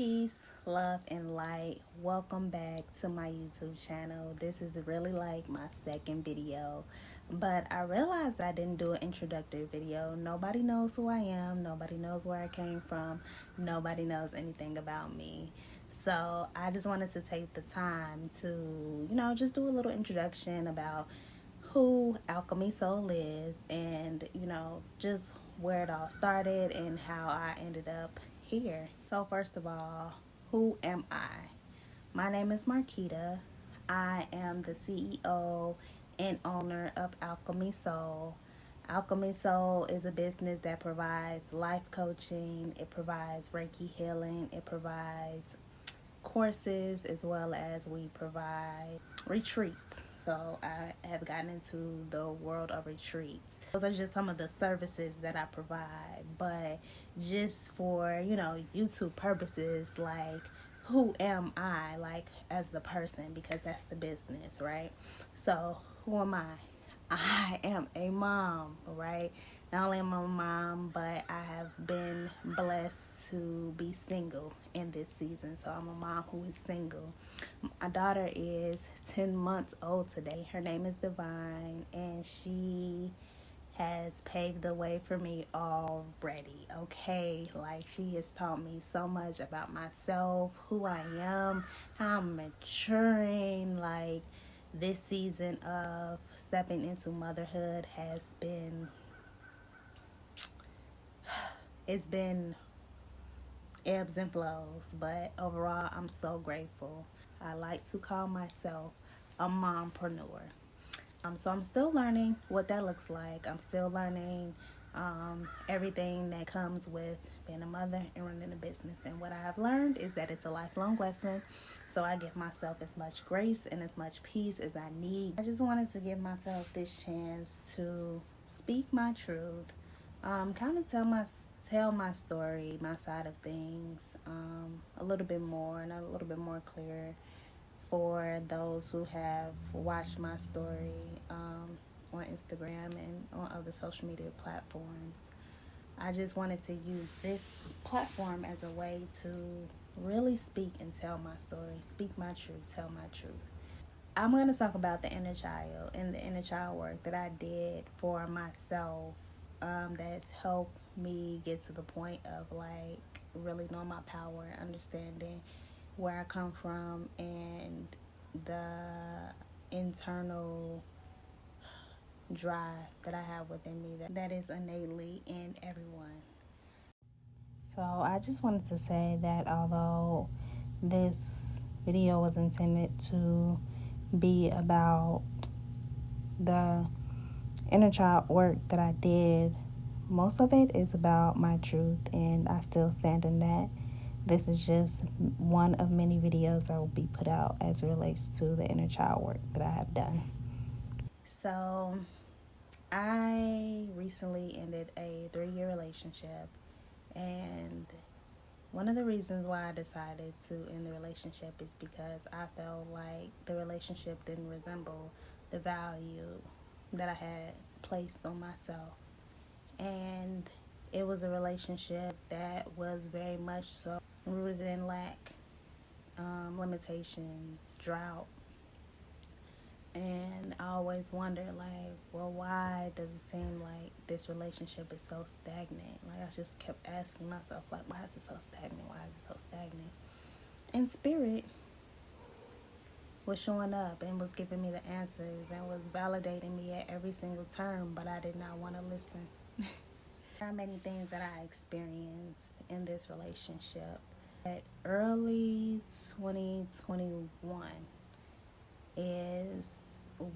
Peace, love, and light. Welcome back to my YouTube channel. This is really like my second video, but I realized I didn't do an introductory video. Nobody knows who I am. Nobody knows where I came from. Nobody knows anything about me. So I just wanted to take the time to, just do a little introduction about who Alchemy Soul is and, just where it all started and how I ended up here. So first of all, who am I? My name is Marquita. I am the CEO and owner of Alchemy Soul. Alchemy Soul is a business that provides life coaching, it provides Reiki healing, it provides courses, as well as we provide retreats. So I have gotten into the world of retreats. Those are just some of the services that I provide, but just for, YouTube purposes, like, who am I, like, as the person, because that's the business, right? So who am I? I am a mom, right? Not only am I a mom, but I have been blessed to be single in this season. So I'm a mom who is single. My daughter is 10 months old today. Her name is Divine, and she has paved the way for me already, okay? Like, she has taught me so much about myself, who I am, how I'm maturing. Like, this season of stepping into motherhood has been, it's been ebbs and flows, but overall I'm so grateful. I like to call myself a mompreneur. So I'm still learning what that looks like. I'm still learning everything that comes with being a mother and running a business. And what I have learned is that it's a lifelong lesson. So I give myself as much grace and as much peace as I need. I just wanted to give myself this chance to speak my truth, kind of tell my story, my side of things, a little bit more and a little bit more clear for those who have watched my story on Instagram and on other social media platforms. I just wanted to use this platform as a way to really speak and tell my story, speak my truth, tell my truth. I'm going to talk about the inner child and the inner child work that I did for myself, that's helped me get to the point of, like, really knowing my power, understanding where I come from, and the internal drive that I have within me that is innately in everyone. So I just wanted to say that although this video was intended to be about the inner child work that I did, most of it is about my truth, and I still stand in that. This is just one of many videos that will be put out as it relates to the inner child work that I have done. So I recently ended a 3-year relationship, and one of the reasons why I decided to end the relationship is because I felt like the relationship didn't resemble the value that I had placed on myself. And it was a relationship that was very much so rooted in lack, limitations, drought. And I always wonder, like, well, why does it seem like this relationship is so stagnant? Like, I just kept asking myself, like, why is it so stagnant? Why is it so stagnant? And Spirit was showing up and was giving me the answers and was validating me at every single turn, but I did not want to listen. There are many things that I experienced in this relationship. At early 2021 is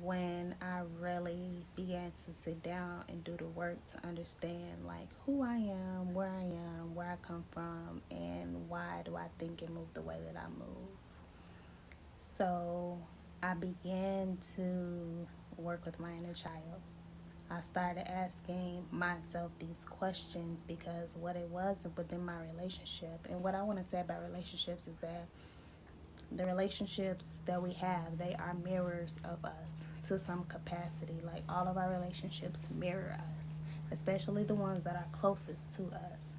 when I really began to sit down and do the work to understand, like, who I am, where I come from, and why do I think and move the way that I move. So I began to work with my inner child. I started asking myself these questions because what it was within my relationship, and what I want to say about relationships is that the relationships that we have, they are mirrors of us to some capacity. Like, all of our relationships mirror us, especially the ones that are closest to us.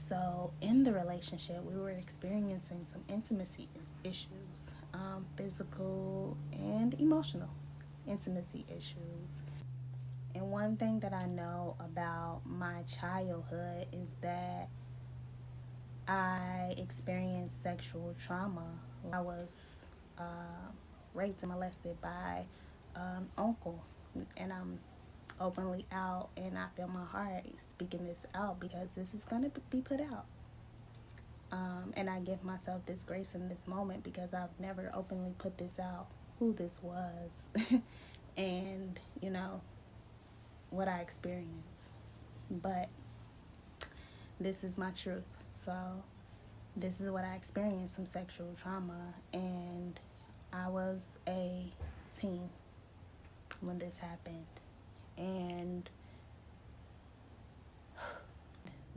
So in the relationship, we were experiencing some intimacy issues, physical and emotional intimacy issues. And one thing that I know about my childhood is that I experienced sexual trauma. I was raped and molested by uncle, and I'm openly out, and I feel my heart speaking this out because this is going to be put out. And I give myself this grace in this moment because I've never openly put this out, who this was, and, you know, what I experienced. But this is my truth. So this is what I experienced, some sexual trauma, and I was a teen when this happened. And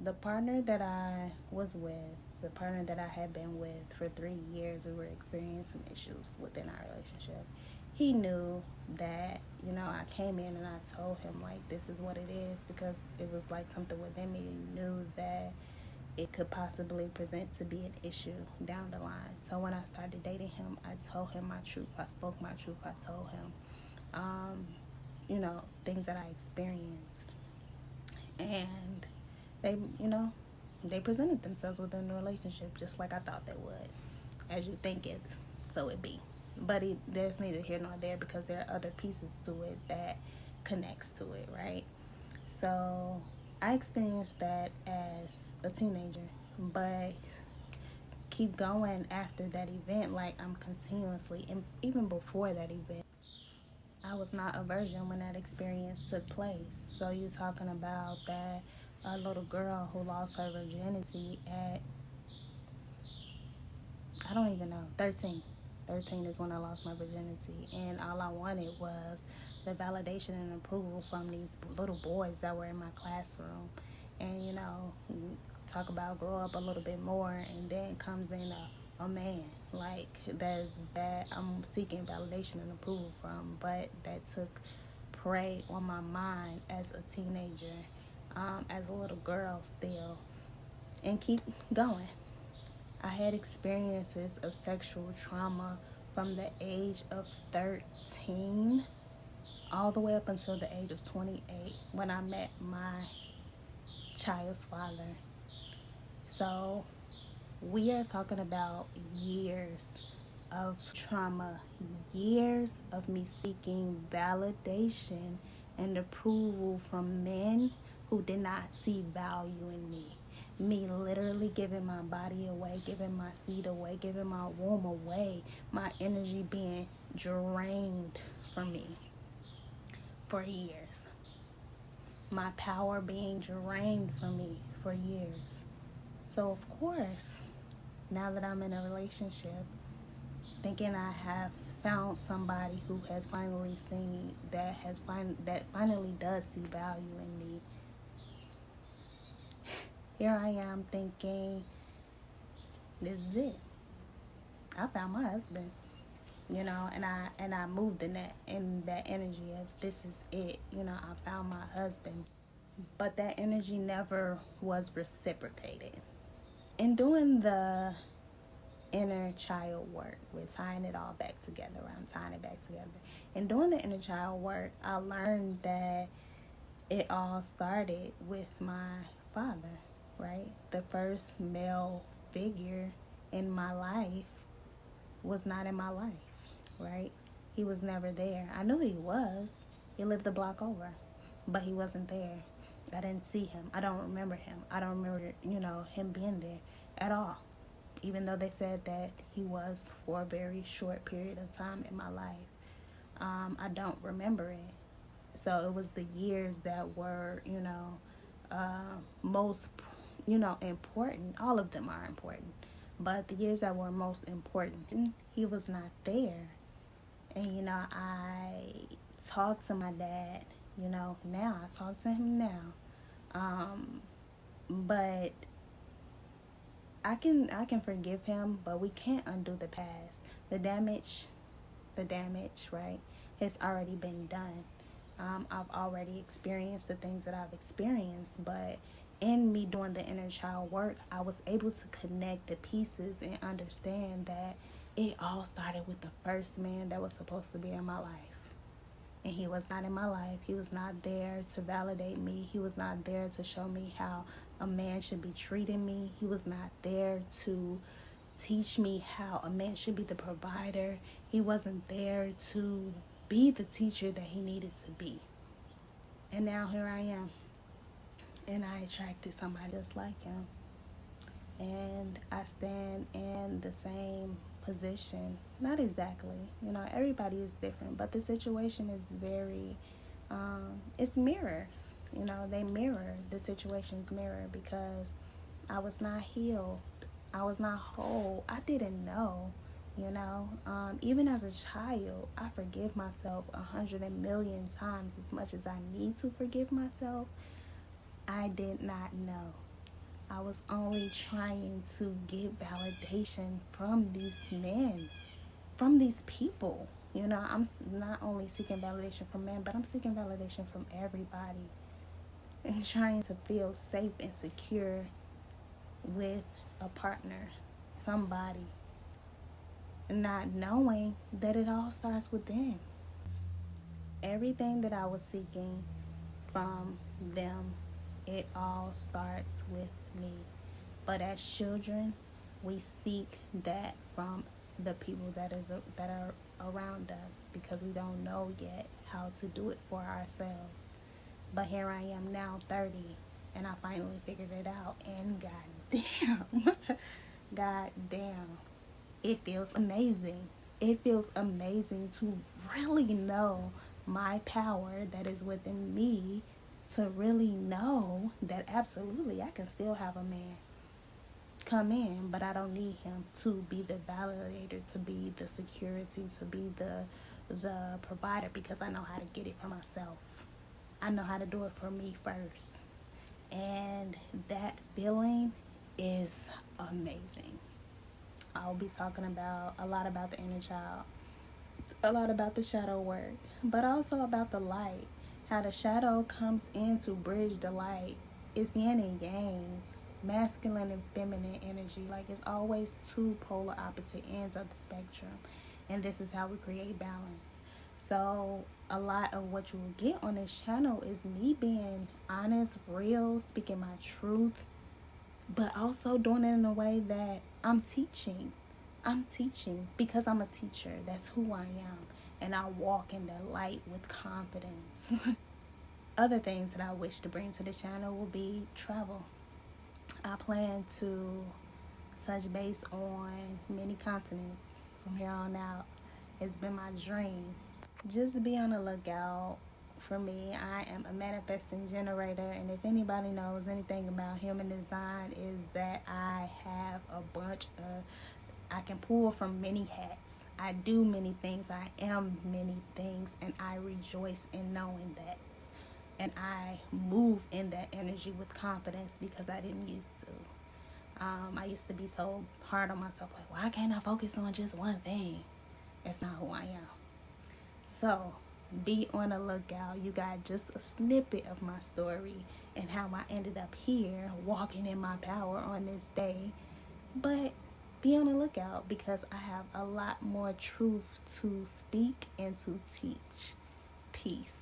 the partner that I was with, the partner that I had been with for 3 years, we were experiencing some issues within our relationship. He knew that, you know, I came in and I told him, like, this is what it is, because it was like something within me knew that it could possibly present to be an issue down the line. So when I started dating him, I told him my truth. I spoke my truth. I told him, you know, things that I experienced. And they, you know, they presented themselves within the relationship just like I thought they would. As you think it, so it be. But there's neither here nor there because there are other pieces to it that connects to it, right? So I experienced that as a teenager, but keep going after that event. Like, I'm continuously, and even before that event, I was not a virgin when that experience took place. So you're talking about that a little girl who lost her virginity at, I don't even know, 13. 13 is when I lost my virginity, and all I wanted was the validation and approval from these little boys that were in my classroom. And, you know, talk about grow up a little bit more, and then comes in a man like that I'm seeking validation and approval from, but that took prey on my mind as a teenager, as a little girl still, and keep going. I had experiences of sexual trauma from the age of 13 all the way up until the age of 28 when I met my child's father. So we are talking about years of trauma, years of me seeking validation and approval from men who did not see value in me. Me literally giving my body away, giving my seed away, giving my womb away, my energy being drained from me for years. My power being drained from me for years. So of course, now that I'm in a relationship, thinking I have found somebody who has finally seen that finally does see value in me. Here I am thinking, this is it. I found my husband, you know, and I moved in that energy of this is it, you know, I found my husband. But that energy never was reciprocated. In doing the inner child work, we're tying it all back together. I'm tying it back together. In doing the inner child work, I learned that it all started with my father, right? The first male figure in my life was not in my life, right? He was never there. I knew he was. He lived a block over, but he wasn't there. I didn't see him. I don't remember him. I don't remember, you know, him being there at all. Even though they said that he was for a very short period of time in my life. I don't remember it. So it was the years that were, you know, most, you know, important. All of them are important. But the years that were most important, he was not there. And, you know, I talked to my dad, you know, now. I talk to him now. But I can forgive him, but we can't undo the past. The damage, right, has already been done. I've already experienced the things that I've experienced, but in me doing the inner child work, I was able to connect the pieces and understand that it all started with the first man that was supposed to be in my life. And he was not in my life. He was not there to validate me. He was not there to show me how a man should be treating me. He was not there to teach me how a man should be the provider. He wasn't there to be the teacher that he needed to be. And now here I am. And I attracted somebody just like him. And I stand in the same position. Not exactly. You know, everybody is different. But the situation is very, it's mirrors. You know, they mirror. The situations mirror because I was not healed. I was not whole. I didn't know. You know, even as a child, I forgive myself 100,000,000 times as much as I need to forgive myself. I did not know. I was only trying to get validation from these men, from these people. You know, I'm not only seeking validation from men, but I'm seeking validation from everybody. And trying to feel safe and secure with a partner, somebody. Not knowing that it all starts within. Everything that I was seeking from them, it all starts with me. But as children, we seek that from the people that are around us because we don't know yet how to do it for ourselves. But here I am now, 30, and I finally figured it out. And goddamn, goddamn, it feels amazing. It feels amazing to really know my power that is within me, to really know that absolutely I can still have a man come in, but I don't need him to be the validator, to be the security, to be the provider, because I know how to get it for myself. I know how to do it for me first. And that feeling is amazing. I'll be talking about a lot about the inner child, a lot about the shadow work, but also about the light. How the shadow comes in to bridge the light. It's yin and yang, masculine and feminine energy. Like, it's always two polar opposite ends of the spectrum. And this is how we create balance. So a lot of what you will get on this channel is me being honest, real, speaking my truth, but also doing it in a way that I'm teaching. I'm teaching because I'm a teacher. That's who I am. And I walk in the light with confidence. Other things that I wish to bring to the channel will be travel. I plan to touch base on many continents from here on out. It's been my dream. Just be on the lookout for me. I am a manifesting generator, and if anybody knows anything about human design, is that I have a bunch of, I can pull from many hats. I do many things. I am many things, and I rejoice in knowing that. And I move in that energy with confidence because I didn't used to. I used to be so hard on myself, like, why can't I focus on just one thing? That's not who I am. So be on the lookout. You got just a snippet of my story and how I ended up here walking in my power on this day. But be on the lookout because I have a lot more truth to speak and to teach. Peace.